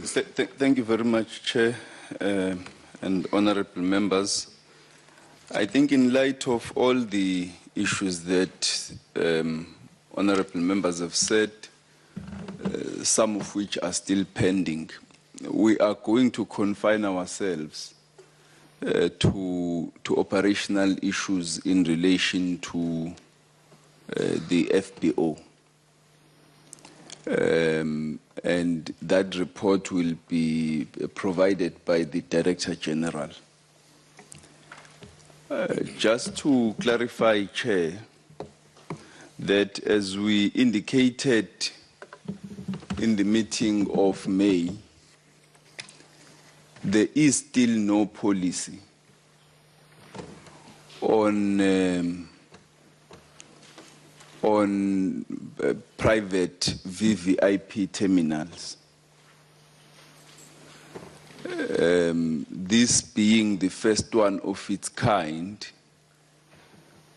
Thank you very much, Chair, and honorable members. I think in light of all the issues that honorable members have said, some of which are still pending, we are going to confine ourselves to operational issues in relation to the FBO. And that report will be provided by the Director General. Just to clarify, Chair, that as we indicated in the meeting of May, there is still no policy on private VVIP terminals. This being the first one of its kind,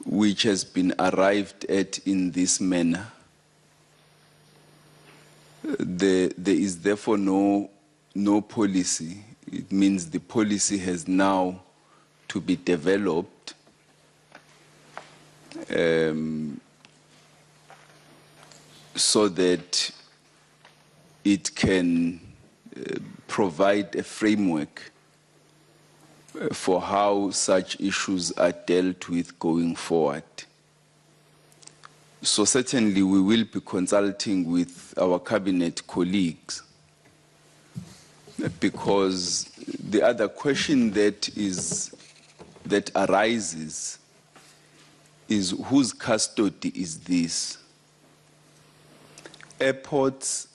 which has been arrived at in this manner. There is therefore no policy. It means the policy has now to be developed so that it can provide a framework for how such issues are dealt with going forward. So certainly we will be consulting with our cabinet colleagues, because the other question that arises is whose custody is this? Airports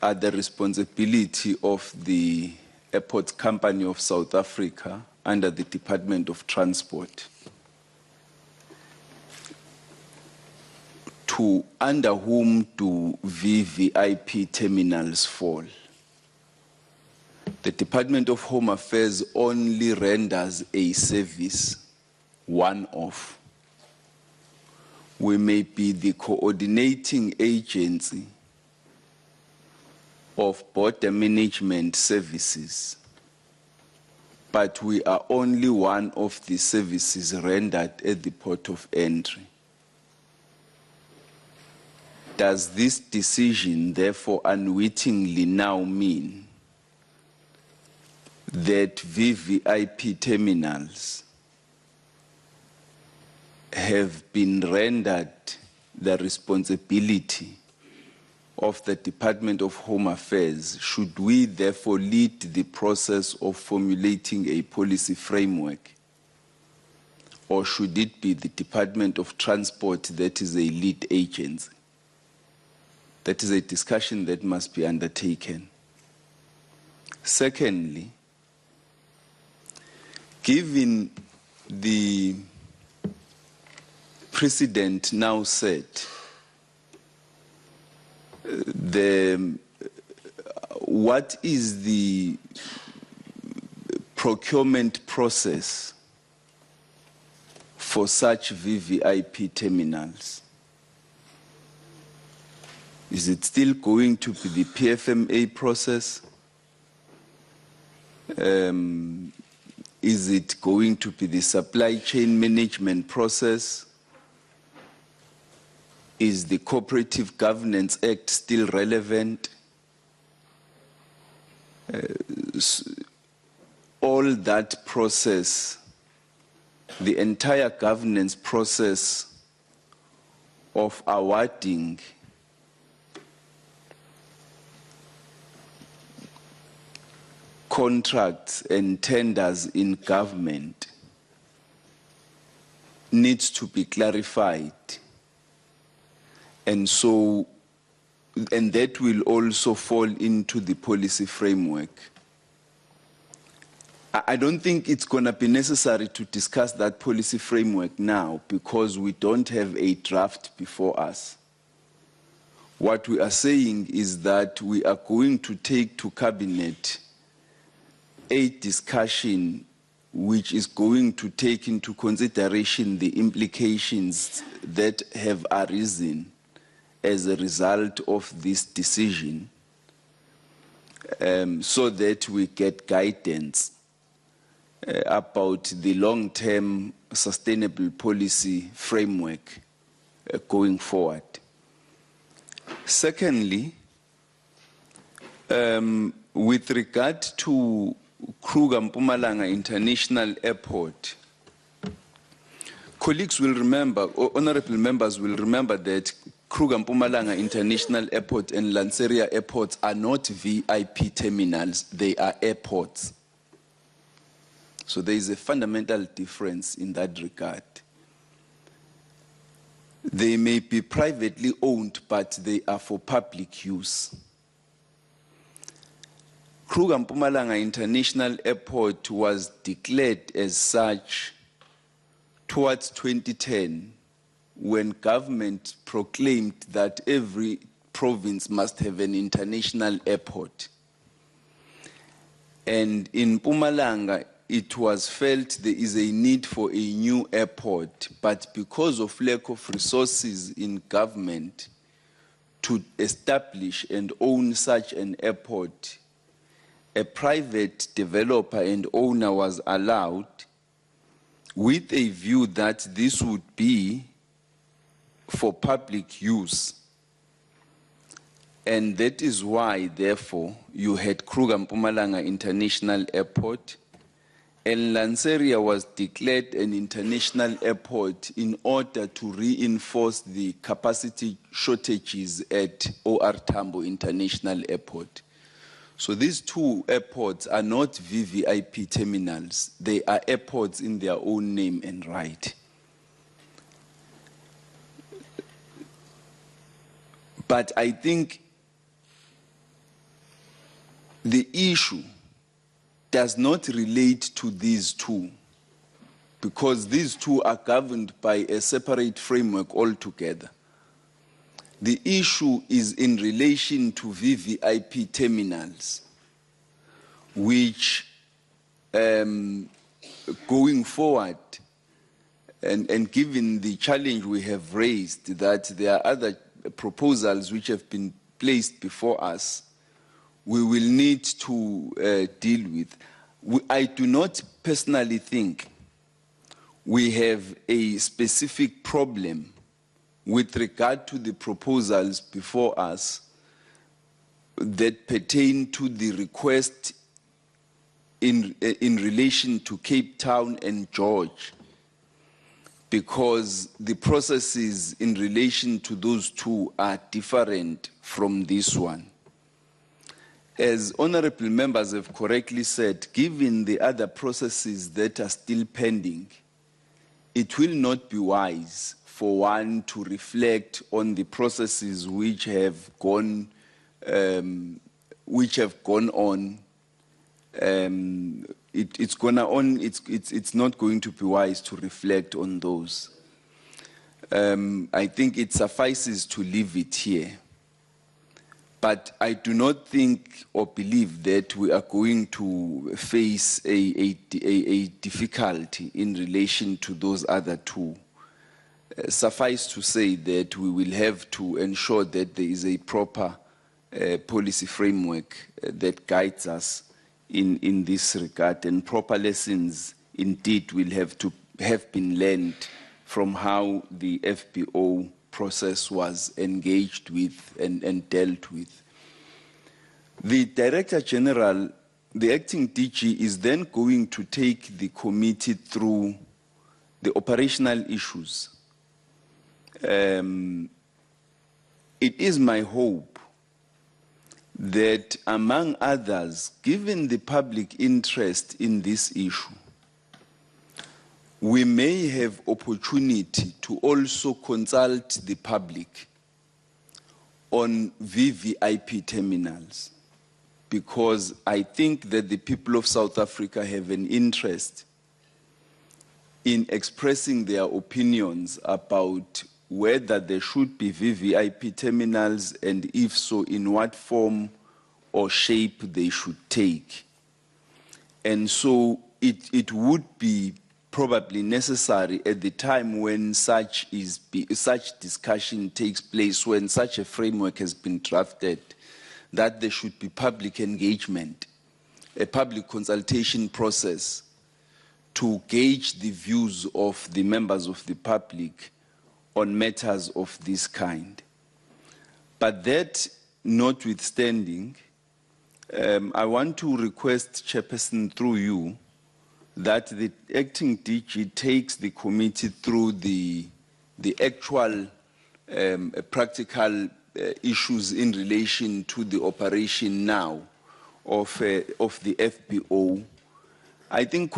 are the responsibility of the Airports Company of South Africa under the Department of Transport. Under whom do VVIP terminals fall? The Department of Home Affairs only renders a service, one-off. We may be the coordinating agency of border management services, but we are only one of the services rendered at the port of entry. Does this decision therefore unwittingly now mean that VVIP terminals have been rendered the responsibility of the Department of Home Affairs? Should we therefore lead the process of formulating a policy framework? Or should it be the Department of Transport that is a lead agency? That is a discussion that must be undertaken. Secondly, given the precedent now set, what is the procurement process for such VVIP terminals? Is it still going to be the PFMA process? Is it going to be the supply chain management process? Is the Cooperative Governance Act still relevant? All that process, the entire governance process of awarding contracts and tenders in government needs to be clarified. And that will also fall into the policy framework. I don't think it's going to be necessary to discuss that policy framework now, because we don't have a draft before us. What we are saying is that we are going to take to Cabinet a discussion which is going to take into consideration the implications that have arisen as a result of this decision, so that we get guidance about the long-term sustainable policy framework going forward. Secondly, with regard to Kruger-Mpumalanga International Airport, colleagues will remember, or honorable members will remember that Kruger-Mpumalanga International Airport and Lanseria airports are not VIP terminals, they are airports. So there is a fundamental difference in that regard. They may be privately owned, but they are for public use. Kruger-Mpumalanga International Airport was declared as such towards 2010, when government proclaimed that every province must have an international airport. And in Mpumalanga, it was felt there is a need for a new airport, but because of lack of resources in government to establish and own such an airport, a private developer and owner was allowed with a view that this would be for public use. And that is why, therefore, you had Kruger-Mpumalanga International Airport, and Lanseria was declared an international airport in order to reinforce the capacity shortages at OR Tambo International Airport. So these two airports are not VVIP terminals. They are airports in their own name and right. But I think the issue does not relate to these two, because these two are governed by a separate framework altogether. The issue is in relation to VVIP terminals, which going forward, and given the challenge we have raised, that there are other proposals which have been placed before us, we will need to deal with. I do not personally think we have a specific problem with regard to the proposals before us that pertain to the request in relation to Cape Town and George, because the processes in relation to those two are different from this one. As honorable members have correctly said, given the other processes that are still pending, it will not be wise for one to reflect on the processes which have gone on. It's not going to be wise to reflect on those. I think it suffices to leave it here. But I do not think or believe that we are going to face a difficulty in relation to those other two. Suffice to say that we will have to ensure that there is a proper policy framework that guides us in this regard, and proper lessons indeed will have to have been learned from how the FBO process was engaged with and dealt with. The Director General, the acting DG, is then going to take the committee through the operational issues. It is my hope that, among others, given the public interest in this issue, we may have opportunity to also consult the public on VVIP terminals, because I think that the people of South Africa have an interest in expressing their opinions about whether there should be VVIP terminals, and if so, in what form or shape they should take. And so it would be probably necessary at the time when such discussion takes place, when such a framework has been drafted, that there should be public engagement, a public consultation process to gauge the views of the members of the public on matters of this kind. But that notwithstanding, I want to request, Chairperson, through you, that the acting DG takes the committee through the actual practical issues in relation to the operation now of the FBO. I think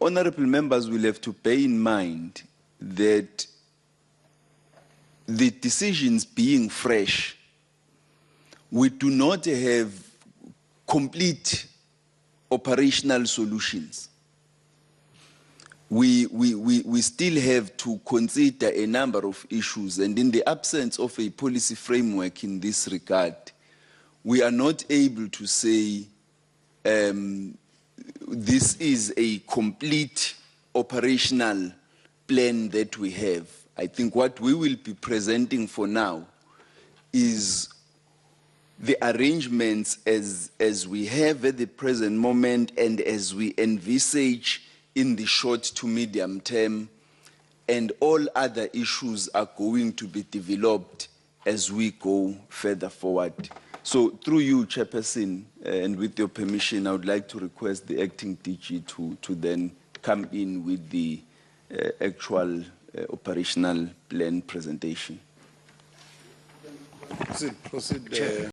honorable members will have to bear in mind that the decisions being fresh, we do not have complete operational solutions. We still have to consider a number of issues, and in the absence of a policy framework in this regard, we are not able to say this is a complete operational plan that we have. I think what we will be presenting for now is the arrangements as we have at the present moment and as we envisage in the short to medium term, and all other issues are going to be developed as we go further forward. So through you, Chairperson, and with your permission, I would like to request the acting DG to then come in with the actual operational plan presentation. Proceed.